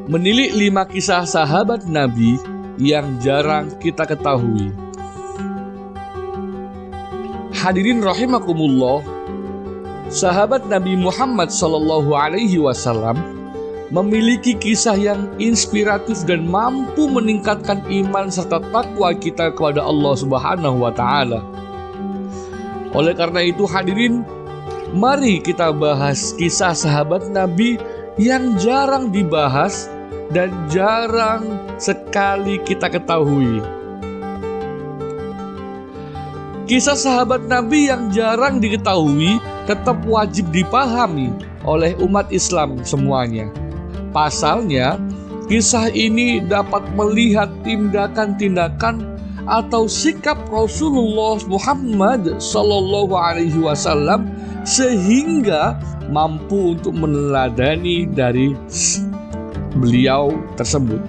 Menilik 5 kisah sahabat Nabi yang jarang kita ketahui. Hadirin rahimakumullah, sahabat Nabi Muhammad SAW memiliki kisah yang inspiratif dan mampu meningkatkan iman serta takwa kita kepada Allah Subhanahu wa Ta'ala. Oleh karena itu, hadirin, mari kita bahas kisah sahabat Nabi yang jarang dibahas dan jarang sekali kita ketahui. Kisah sahabat Nabi yang jarang diketahui tetap wajib dipahami oleh umat Islam semuanya. Pasalnya, kisah ini dapat melihat tindakan-tindakan atau sikap Rasulullah Muhammad SAW sehingga mampu untuk meneladani dari beliau tersebut.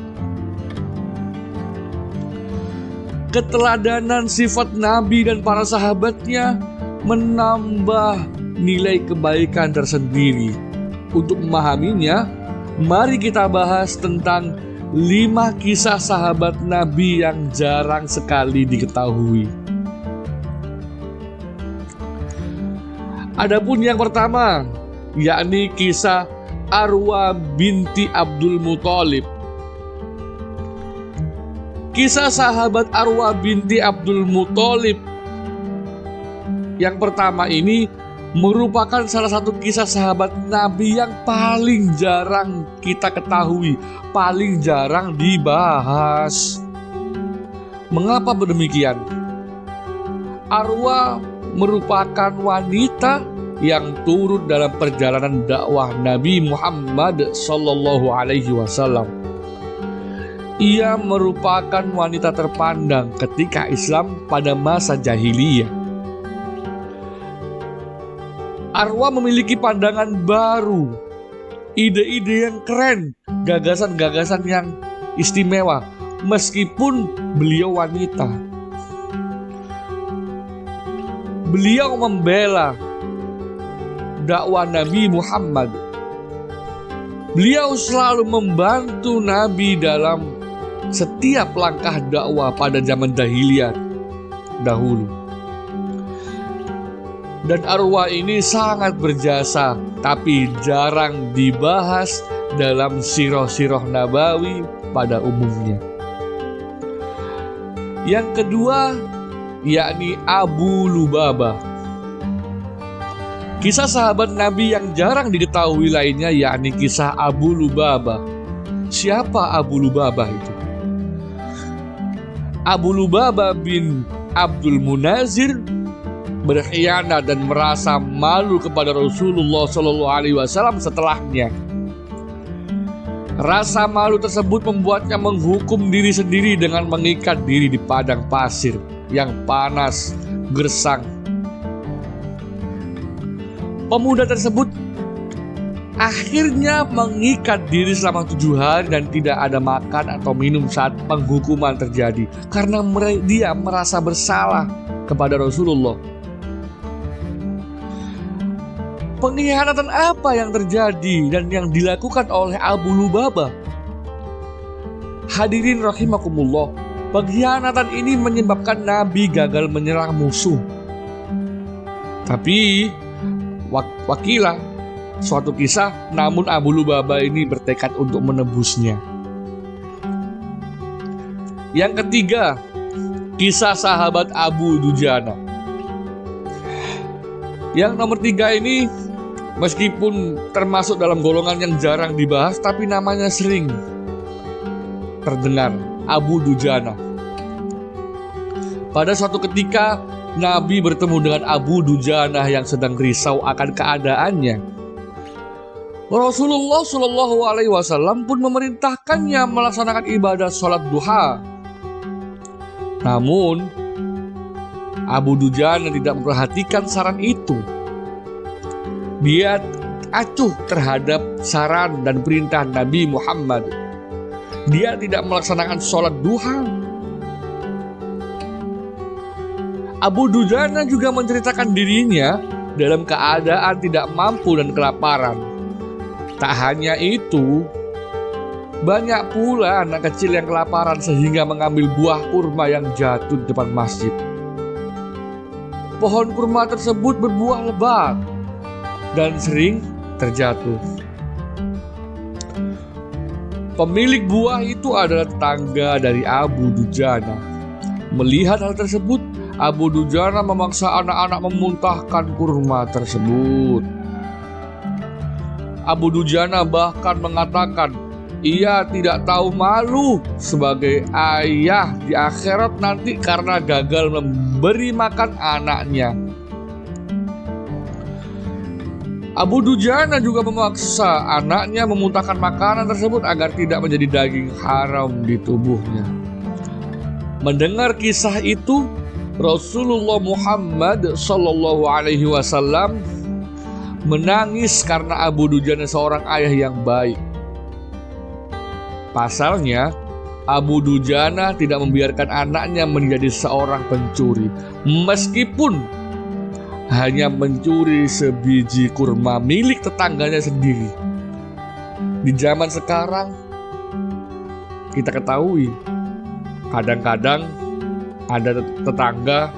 Keteladanan sifat Nabi dan para sahabatnya menambah nilai kebaikan tersendiri. Untuk memahaminya, mari kita bahas tentang 5 kisah sahabat Nabi yang jarang sekali diketahui. Adapun yang pertama, yakni kisah Arwa binti Abdul Muthalib. Kisah sahabat Arwa binti Abdul Muthalib yang pertama ini merupakan salah satu kisah sahabat Nabi yang paling jarang kita ketahui, paling jarang dibahas. Mengapa demikian? Arwa merupakan wanita yang turut dalam perjalanan dakwah Nabi Muhammad SAW. Ia merupakan wanita terpandang ketika Islam pada masa jahiliyah. Arwa memiliki pandangan baru, ide-ide yang keren, gagasan-gagasan yang istimewa, meskipun beliau wanita. Beliau membela dakwah Nabi Muhammad. Beliau selalu membantu Nabi dalam setiap langkah dakwah pada zaman jahiliyah dahulu. Dan Arwa ini sangat berjasa, tapi jarang dibahas dalam sirah-sirah Nabawi pada umumnya. Yang kedua, yakni Abu Lubabah. Kisah sahabat Nabi yang jarang diketahui lainnya yakni kisah Abu Lubabah. Siapa Abu Lubabah itu? Abu Lubabah bin Abdul Munazir berkhianat dan merasa malu kepada Rasulullah SAW setelahnya. Rasa malu tersebut membuatnya menghukum diri sendiri dengan mengikat diri di padang pasir yang panas, gersang. Pemuda tersebut akhirnya mengikat diri selama 7 hari dan tidak ada makan atau minum saat penghukuman terjadi karena dia merasa bersalah kepada Rasulullah. Pengkhianatan apa yang terjadi dan yang dilakukan oleh Abu Lubabah? Hadirin rahimakumullah, pengkhianatan ini menyebabkan Nabi gagal menyerang musuh. Tapi wakilah suatu kisah, namun Abu Lubabah ini bertekad untuk menebusnya. Yang ketiga, kisah sahabat Abu Dujana. Yang nomor 3 ini meskipun termasuk dalam golongan yang jarang dibahas, tapi namanya sering terdengar, Abu Dujana. Pada suatu ketika Nabi bertemu dengan Abu Dujana yang sedang risau akan keadaannya. Rasulullah SAW pun memerintahkannya melaksanakan ibadah sholat duha. Namun Abu Dujana tidak memperhatikan saran itu. Dia acuh terhadap saran dan perintah Nabi Muhammad. Dia tidak melaksanakan sholat duha. Abu Dujana juga menceritakan dirinya dalam keadaan tidak mampu dan kelaparan. Tak hanya itu, Banyak pula anak kecil yang kelaparan sehingga mengambil buah kurma yang jatuh di depan masjid. Pohon kurma tersebut berbuah lebat dan sering terjatuh. Pemilik buah itu adalah tetangga dari Abu Dujana. Melihat hal tersebut, Abu Dujana memaksa anak-anak memuntahkan kurma tersebut. Abu Dujana bahkan mengatakan ia tidak tahu malu sebagai ayah di akhirat nanti karena gagal memberi makan anaknya. Abu Dujana juga memaksa anaknya memuntahkan makanan tersebut agar tidak menjadi daging haram di tubuhnya. Mendengar kisah itu, Rasulullah Muhammad SAW menangis karena Abu Dujana seorang ayah yang baik. Pasalnya, Abu Dujana tidak membiarkan anaknya menjadi seorang pencuri, meskipun hanya mencuri sebiji kurma milik tetangganya sendiri. Di zaman sekarang, kita ketahui kadang-kadang ada tetangga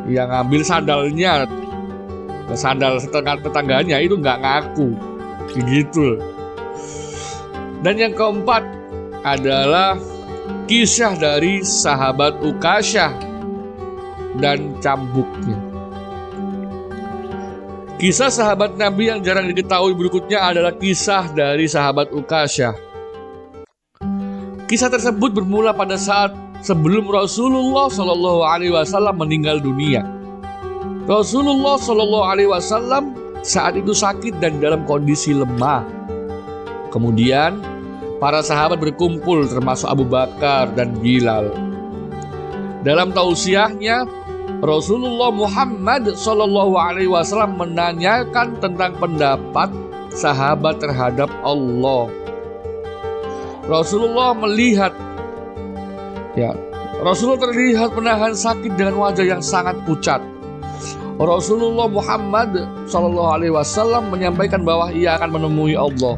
yang ngambil sandalnya, sandal tetangganya itu nggak ngaku, gitu. Dan yang keempat adalah kisah dari sahabat Ukasyah dan cambuknya. Kisah sahabat Nabi yang jarang diketahui berikutnya adalah kisah dari sahabat Ukasyah. Kisah tersebut bermula pada saat sebelum Rasulullah SAW meninggal dunia. Rasulullah SAW saat itu sakit dan dalam kondisi lemah. Kemudian para sahabat berkumpul termasuk Abu Bakar dan Bilal. Dalam tausiahnya, Rasulullah Muhammad SAW menanyakan tentang pendapat sahabat terhadap Allah. Rasulullah terlihat menahan sakit dengan wajah yang sangat pucat. Rasulullah Muhammad SAW menyampaikan bahwa ia akan menemui Allah.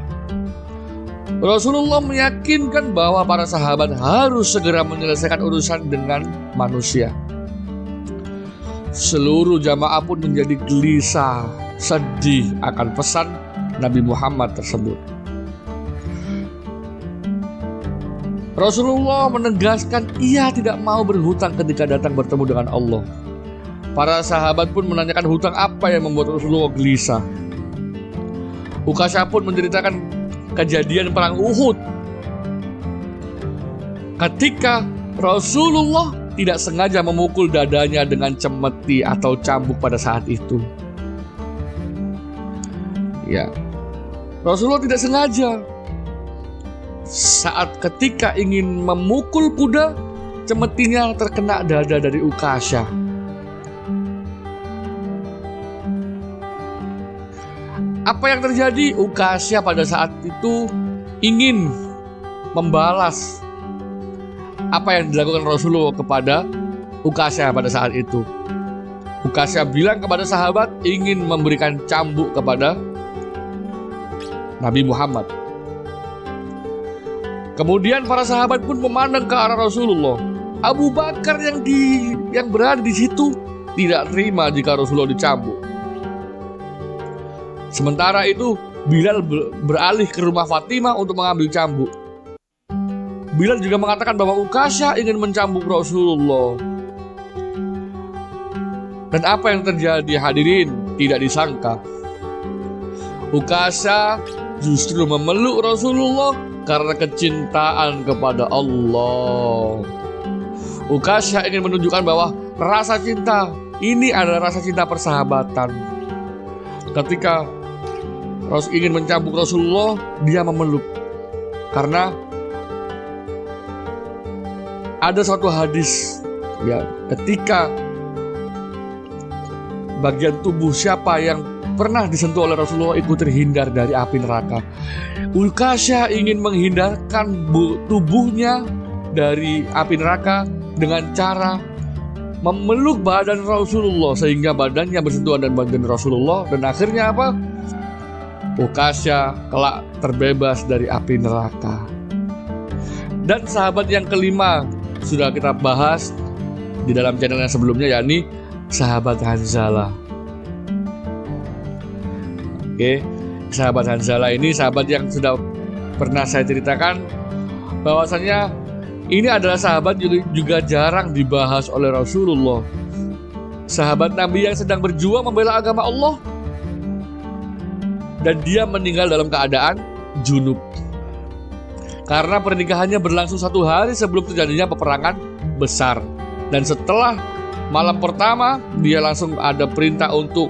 Rasulullah meyakinkan bahwa para sahabat harus segera menyelesaikan urusan dengan manusia. Seluruh jamaah pun menjadi gelisah, sedih akan pesan Nabi Muhammad tersebut. Rasulullah menegaskan ia tidak mau berhutang ketika datang bertemu dengan Allah. Para sahabat pun menanyakan hutang apa yang membuat Rasulullah gelisah. Ukasyah pun menceritakan kejadian perang Uhud. Ketika Rasulullah tidak sengaja memukul dadanya dengan cemeti atau cambuk pada saat itu. Ya, Rasulullah tidak sengaja. Saat ketika ingin memukul kuda, cemetinya terkena dada dari Ukasyah. Apa yang terjadi? Ukasyah pada saat itu ingin membalas apa yang dilakukan Rasulullah kepada Ukasyah pada saat itu. Ukasyah bilang kepada sahabat ingin memberikan cambuk kepada Nabi Muhammad. Kemudian para sahabat pun memandang ke arah Rasulullah. Abu Bakar yang berada di situ tidak terima jika Rasulullah dicambuk. Sementara itu Bilal beralih ke rumah Fatimah untuk mengambil cambuk. Bilal juga mengatakan bahwa Ukasyah ingin mencambuk Rasulullah. Dan apa yang terjadi hadirin tidak disangka. Ukasyah justru memeluk Rasulullah karena kecintaan kepada Allah. Ukasyah ingin menunjukkan bahwa rasa cinta ini adalah rasa cinta persahabatan. Ketika Rasul ingin mencambuk Rasulullah, dia memeluk. Karena ada suatu hadis ya, ketika bagian tubuh siapa yang pernah disentuh oleh Rasulullah itu terhindar dari api neraka. Ukasyah ingin menghindarkan tubuhnya dari api neraka dengan cara memeluk badan Rasulullah sehingga badannya bersentuhan dengan badan Rasulullah, dan akhirnya apa? Ukasyah kelak terbebas dari api neraka. Dan sahabat yang kelima sudah kita bahas di dalam channel yang sebelumnya, yakni sahabat Hanzalah. Oke, sahabat Hanzalah ini sahabat yang sudah pernah saya ceritakan bahwasannya ini adalah sahabat juga jarang dibahas oleh Rasulullah. Sahabat Nabi yang sedang berjuang membela agama Allah, dan dia meninggal dalam keadaan junub. Karena pernikahannya berlangsung 1 hari sebelum terjadinya peperangan besar. Dan setelah malam pertama, dia langsung ada perintah untuk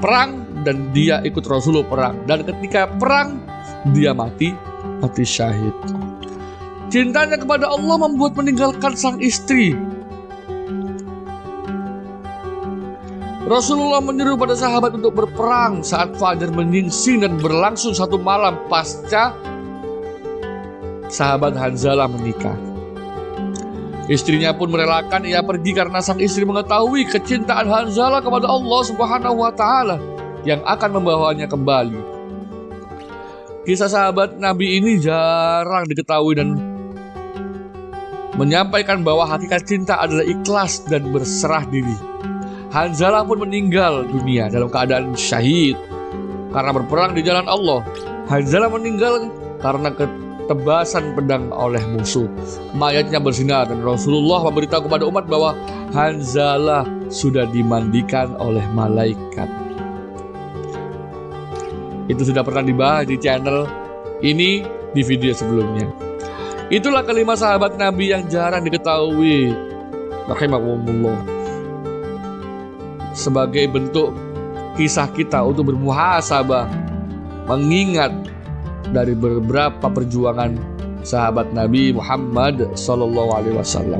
perang, dan dia ikut Rasulullah perang. Dan ketika perang, dia mati syahid. Cintanya kepada Allah membuat meninggalkan sang istri. Rasulullah menyuruh pada sahabat untuk berperang saat fajar menyingsing dan berlangsung 1 malam pasca sahabat Hanzalah menikah. Istrinya pun merelakan ia pergi karena sang istri mengetahui kecintaan Hanzalah kepada Allah Subhanahu wa Ta'ala yang akan membawanya kembali. Kisah sahabat Nabi ini jarang diketahui dan menyampaikan bahwa hakikat cinta adalah ikhlas dan berserah diri. Hanzalah pun meninggal dunia dalam keadaan syahid karena berperang di jalan Allah. Hanzalah meninggal karena ketebasan pedang oleh musuh. Mayatnya bersinar dan Rasulullah memberitahu kepada umat bahwa Hanzalah sudah dimandikan oleh malaikat. Itu sudah pernah dibahas di channel ini di video sebelumnya. Itulah kelima sahabat Nabi yang jarang diketahui, rahimahumullah. Sebagai bentuk kisah kita untuk bermuhasabah, mengingat dari beberapa perjuangan sahabat Nabi Muhammad SAW.